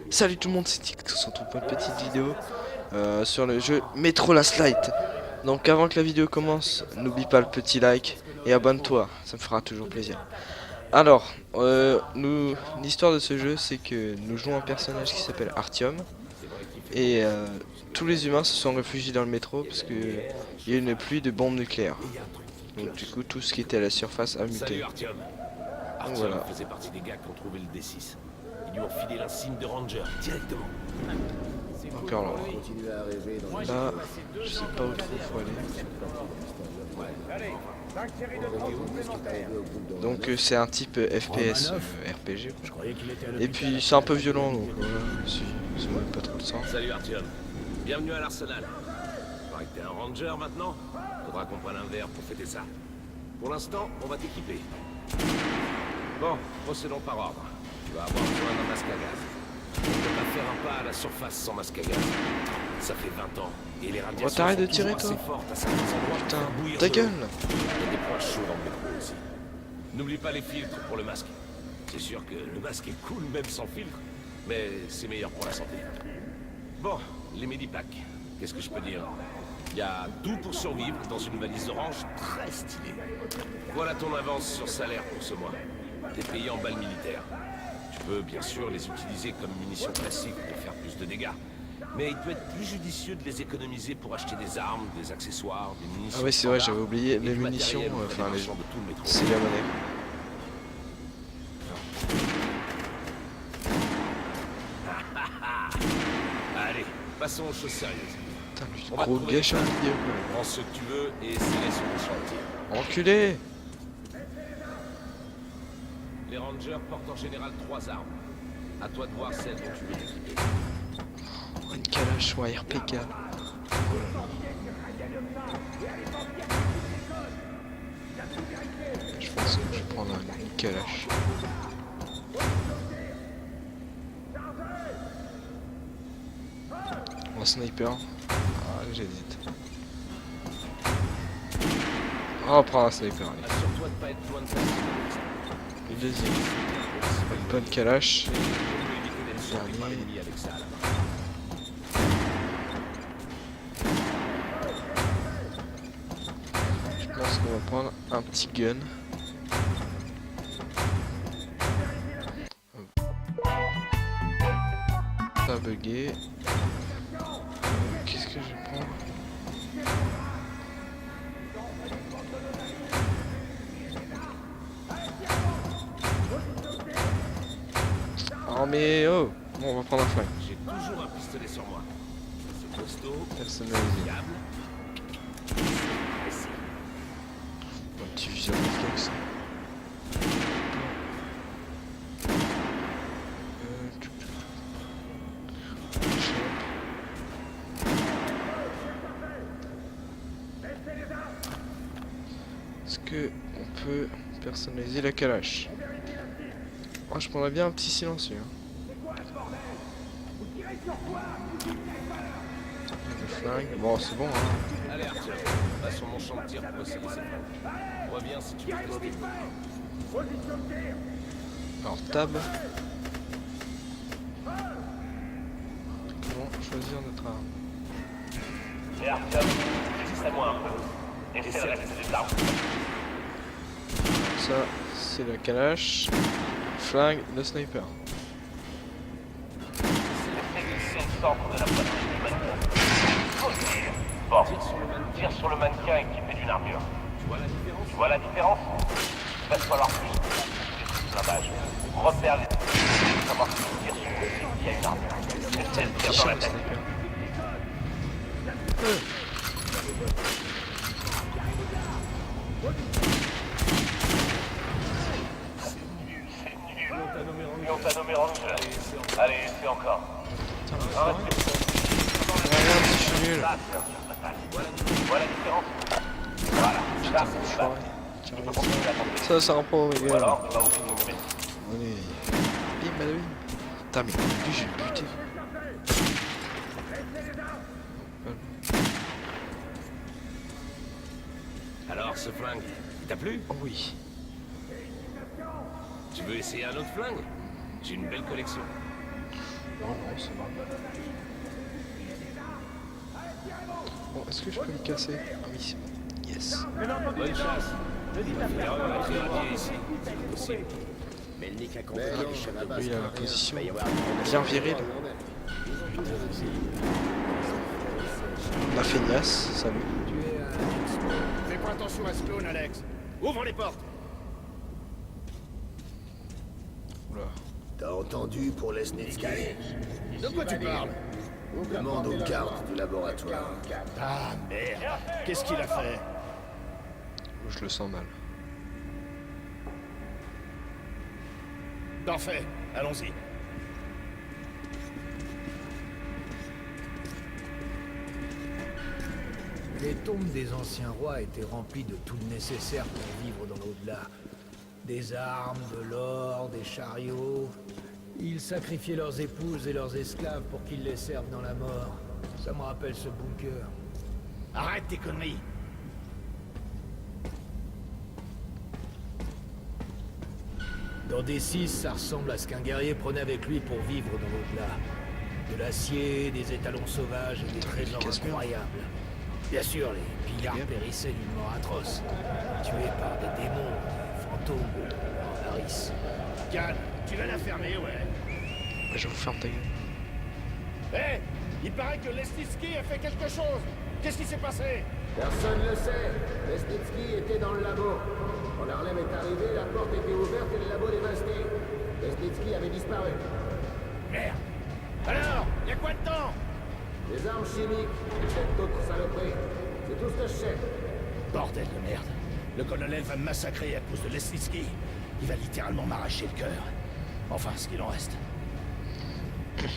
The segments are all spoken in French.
Salut tout le monde, c'est Tix, on se retrouve pour une petite vidéo sur le jeu Metro Last Light. Donc avant que la vidéo commence, n'oublie pas le petit like et abonne-toi, ça me fera toujours plaisir. Alors, l'histoire de ce jeu, c'est que nous jouons un personnage qui s'appelle Artyom. Et tous les humains se sont réfugiés dans le métro parce que il y a une pluie de bombes nucléaires. Donc du coup, tout ce qui était à la surface a muté. Salut Artyom. Artyom voilà. faisait partie des gars qui ont trouvé le D6. Ils lui ont filé l'insigne de Ranger directement. Encore là, je sais pas où trop faut aller. Donc c'est un type FPS RPG. Et puis c'est un peu violent, donc voilà, si ça me met pas trop le sang. Salut Artyom. Bienvenue à l'Arsenal. Pareil que t'es un Ranger maintenant. Faudra qu'on prenne un verre pour fêter ça. Pour l'instant, on va t'équiper. Bon, procédons par ordre. Tu vas avoir besoin d'un masque à gaz. On ne peut pas faire un pas à la surface sans masque à gaz. Ça fait 20 ans. Et les radiations t'arrête de sont tirer, toujours toi. assez fortes à certains endroits pour faire Putain, bouillir ta de gueule. l'eau. Il y a des points chauds dans le métro aussi. N'oublie pas les filtres pour le masque. C'est sûr que le masque est cool même sans filtre, mais c'est meilleur pour la santé. Bon, les Medipacks. Qu'est-ce que je peux dire? Il y a tout pour survivre dans une valise orange très stylée. Voilà ton avance sur salaire pour ce mois. T'es payé en balles militaires. Tu peux bien sûr les utiliser comme munitions classiques pour faire plus de dégâts. Mais il peut être plus judicieux de les économiser pour acheter des armes, des accessoires, des munitions. Ah ouais, c'est vrai, standards j'avais oublié et les du munitions, matériel auprès enfin des les marchands de tout le métro. c'est la monnaie. Allez, passons aux choses sérieuses. Putain, lui, On va gros trouver gâche en des vidéo Prends ce que tu veux et essaie sur le chantier. quoi. Enculé. Les Rangers portent en général 3 armes. À toi de voir celle dont tu veux t'équiper. Une calache ou un RPK. Je pense que je vais prendre une calache. Un sniper. Ah, j'hésite. On va prendre un sniper, allez. Assure-toi de pas être loin de ta cible. Le deuxième. Une bonne calache. Dernier. Dernier. Avec ça, à la main. Je pense qu'on va prendre un petit gun. Pas bugué. Qu'est-ce que je vais prendre? Oh mais oh! Bon, on va prendre un flingue. J'ai toujours un pistolet sur moi. C'est costaud, Personnalisé. fiable. Précis. Un petit fusil à réflexe. Est-ce que on peut personnaliser la calache? Moi je prendrais bien un petit silencieux. Le flingue, bon c'est bon hein. Allez Arthur, va sur mon champ de tir pour essayer ces flingues. Reviens si tu veux tester. Alors tab. Comment choisir notre arme? Et Artyom, résistez-moi un peu. Essaie de rester des armes. Ça c'est la calache. Flingue, le sniper. C'est le centre de la poitrine du mannequin. Bon, tire sur le mannequin équipé d'une armure. Tu vois la différence? Tu vois la différence? Il va te falloir plus. Des blindage. Repère les... Comment tu tires sur le cible qui a une armure. Essaie de tirer dans la Le tête. sniper. Et on t'a nommé Ranger. Allez, essaie encore. Putain, mais Un, regarde si je suis nul. là, c'est un tir fatal. Tu vois la différence? Voilà, ça c'est une balle. Tiens, Tu peux continuer à tenter. ça c'est un pro les Ou gars. alors, tu vas au bout de ton métier. Allez. Bim bada bim. Putain mais lui j'ai buté. Alors ce flingue, il t'a plu? Oh oui. Tu veux essayer un autre flingue? J'ai une belle collection. Non, non, c'est bon. Bon, est-ce que je peux le casser? Ah oui, c'est bon. Yes. Bonne chasse. Erreur à créer ici. C'est possible. Melnik a compris Ah, les chefs de lui, il a la base. position Il va y avoir bien virile. La feignasse, salut. Fais pas attention à ce clone, Alex. Ouvre les portes. Oula. T'as entendu pour Lesnitsky? De quoi tu parles? Demande aux cartes du laboratoire. Ah, merde. Qu'est-ce qu'il a fait? Je le sens mal. Parfait. Allons-y. Les tombes des anciens rois étaient remplies de tout le nécessaire pour vivre dans l'au-delà. Des armes, de l'or, des chariots. Ils sacrifiaient leurs épouses et leurs esclaves pour qu'ils les servent dans la mort. Ça me rappelle ce bunker. Arrête tes conneries. Dans D6, ça ressemble à ce qu'un guerrier prenait avec lui pour vivre dans l'au-delà. De l'acier, des étalons sauvages et des trésors casse-mur. incroyables. Bien sûr, les pillards périssaient d'une mort atroce, tués par des démons, des fantômes, en Laris. Calme. Tu vas la fermer, ouais. Je vous ferme ta gueule. Hé, il paraît que Lesnitsky a fait quelque chose. Qu'est-ce qui s'est passé? Personne ne le sait. Lesnitsky était dans le labo. Quand Harlem est arrivé, la porte était ouverte et le labo dévasté. Lesnitsky avait disparu. Merde. Alors, y a quoi dedans? Des armes chimiques, et cette autre saloperie. C'est tout ce que je sais. Bordel de merde. Le colonel va me massacrer à cause de Lesnitsky. Il va littéralement m'arracher le cœur. Enfin, ce qu'il en reste. Bon,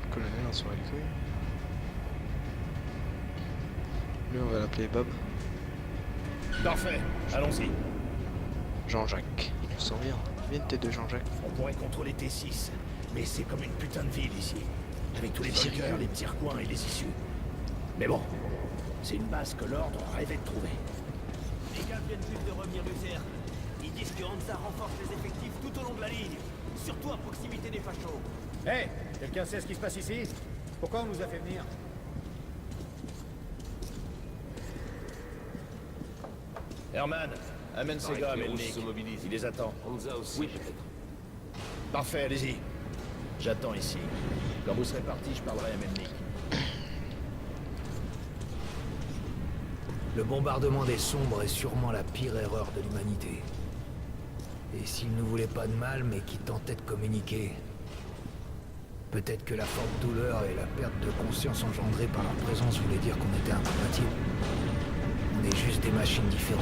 le colonel en soit les couilles. Lui, on va l'appeler Bob. Parfait. Allons-y. Jean-Jacques. Il nous sent bien. Bien une tête de Jean-Jacques. On pourrait contrôler T6. Mais c'est comme une putain de ville ici. Avec tous les C'est bunkers, rigolo. les petits recoins et les issues. Mais bon, c'est une base que l'ordre rêvait de trouver. Les gars viennent juste de revenir de terre. Ils disent que Hansa renforce les effectifs tout au long de la ligne. Surtout à proximité des fachos. Hé, quelqu'un sait ce qui se passe ici? Pourquoi on nous a fait venir? Herman, amène ces gars à que les Melnik. Russes se mobilisent. Il les attend. Hansa aussi, peut-être. Parfait, allez-y. J'attends ici. Quand vous serez partis, je parlerai à Melnik. Le bombardement des Sombres est sûrement la pire erreur de l'humanité. Et s'ils ne voulaient pas de mal, mais qui tentaient de communiquer... Peut-être que la forte douleur et la perte de conscience engendrée par leur présence voulaient dire qu'on était incompatibles. On est juste des machines différentes.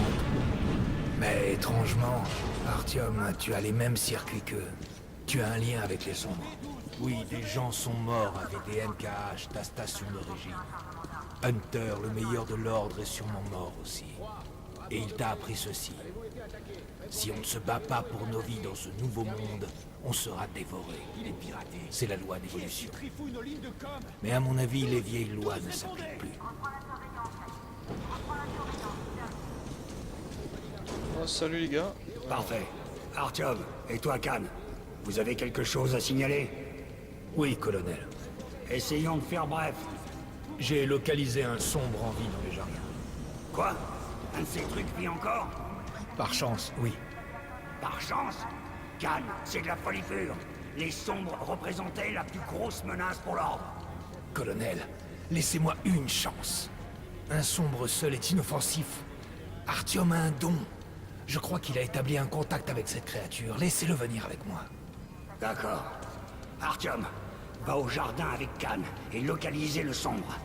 Mais étrangement, Artyom, tu as les mêmes circuits qu'eux. Tu as un lien avec les Sombres. Oui, des gens sont morts avec des NKH, ta station d'origine. Hunter, le meilleur de l'ordre, est sûrement mort aussi. Et il t'a appris ceci. Si on ne se bat pas pour nos vies dans ce nouveau monde, on sera dévoré. C'est la loi d'évolution. Mais à mon avis, les vieilles lois ne s'appliquent plus. Oh, salut les gars. Parfait. Artyom, et toi, Khan? Vous avez quelque chose à signaler? Oui, colonel. Essayons de faire bref. J'ai localisé un sombre en vie dans les jardins. Quoi? Un de ces trucs vit encore? Par chance, oui. Par chance? Khan, c'est de la folie pure. Les sombres représentaient la plus grosse menace pour l'ordre. Colonel, laissez-moi une chance. Un sombre seul est inoffensif. Artyom a un don. Je crois qu'il a établi un contact avec cette créature. Laissez-le venir avec moi. D'accord. Artyom, va au jardin avec Khan et localisez le sombre.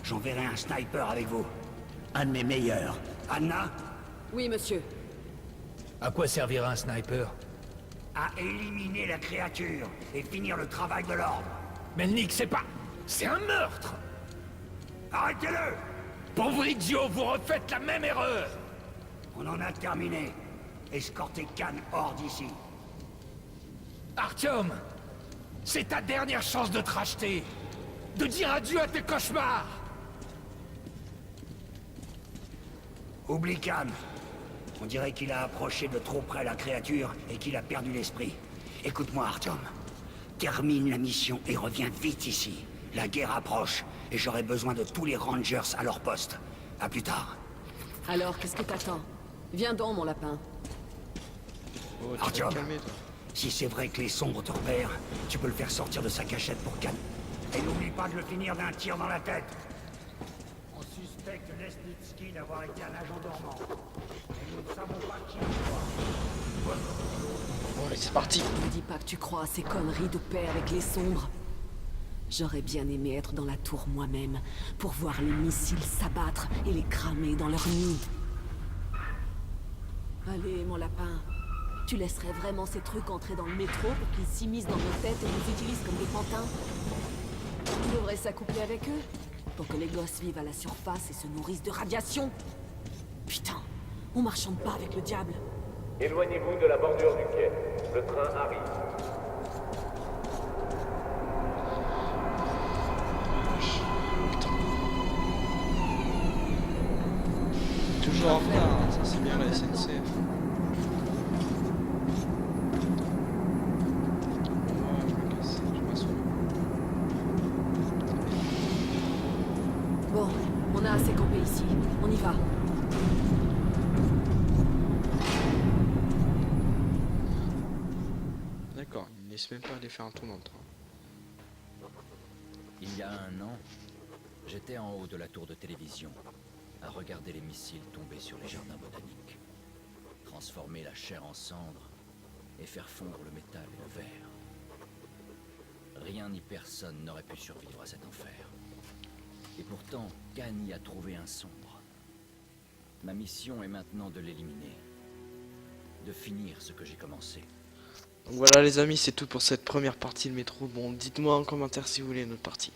J'enverrai un sniper avec vous. Un de mes meilleurs. Anna, Oui, monsieur. À quoi servira un sniper? à éliminer la créature et finir le travail de l'ordre. Melnik, c'est pas... C'est un meurtre! Arrêtez-le! Pauvre idiot, vous refaites la même erreur! On en a terminé. Escortez Khan hors d'ici. Artyom! C'est ta dernière chance de te racheter! De dire adieu à tes cauchemars! Oublie Khan. On dirait qu'il a approché de trop près la créature et qu'il a perdu l'esprit. Écoute-moi, Artyom. termine la mission et reviens vite ici. La guerre approche et j'aurai besoin de tous les Rangers à leur poste. À plus tard. Alors, qu'est-ce que t'attends? Viens donc, mon lapin. Oh, tu vas Artyom, te calmer, toi. si c'est vrai que les sombres te repèrent, tu peux le faire sortir de sa cachette pour Khan. Et n'oublie pas de le finir d'un tir dans la tête. On suspecte Lesnitsky d'avoir été un agent dormant. Mais nous ne savons pas qui il soit. Bon, allez, c'est parti. Ne dis pas que tu crois à ces conneries de paix avec les sombres. J'aurais bien aimé être dans la tour moi-même, pour voir les missiles s'abattre et les cramer dans leur nid. Allez, mon lapin. Tu laisserais vraiment ces trucs entrer dans le métro pour qu'ils s'immiscent dans nos têtes et nous utilisent comme des pantins? Tu devrais s'accoupler avec eux, pour que les gosses vivent à la surface et se nourrissent de radiation. Putain, on marchande pas avec le diable. Éloignez-vous de la bordure du quai. Le train arrive. Toujours en retard, hein, ça c'est bien la SNCF. Oh, je me casse, je m'assois. Bon, on a assez campé ici. On y va. D'accord, il ne laisse même pas aller faire un tour dans le train. Il y a un an, j'étais en haut de la tour de télévision, à regarder les missiles tomber sur les jardins botaniques, transformer la chair en cendres et faire fondre le métal et le verre. Rien ni personne n'aurait pu survivre à cet enfer. Et pourtant, Khan y a trouvé un sombre. Ma mission est maintenant de l'éliminer, de finir ce que j'ai commencé. Donc voilà les amis, c'est tout pour cette première partie de métro. Bon, dites-moi en commentaire si vous voulez une autre partie.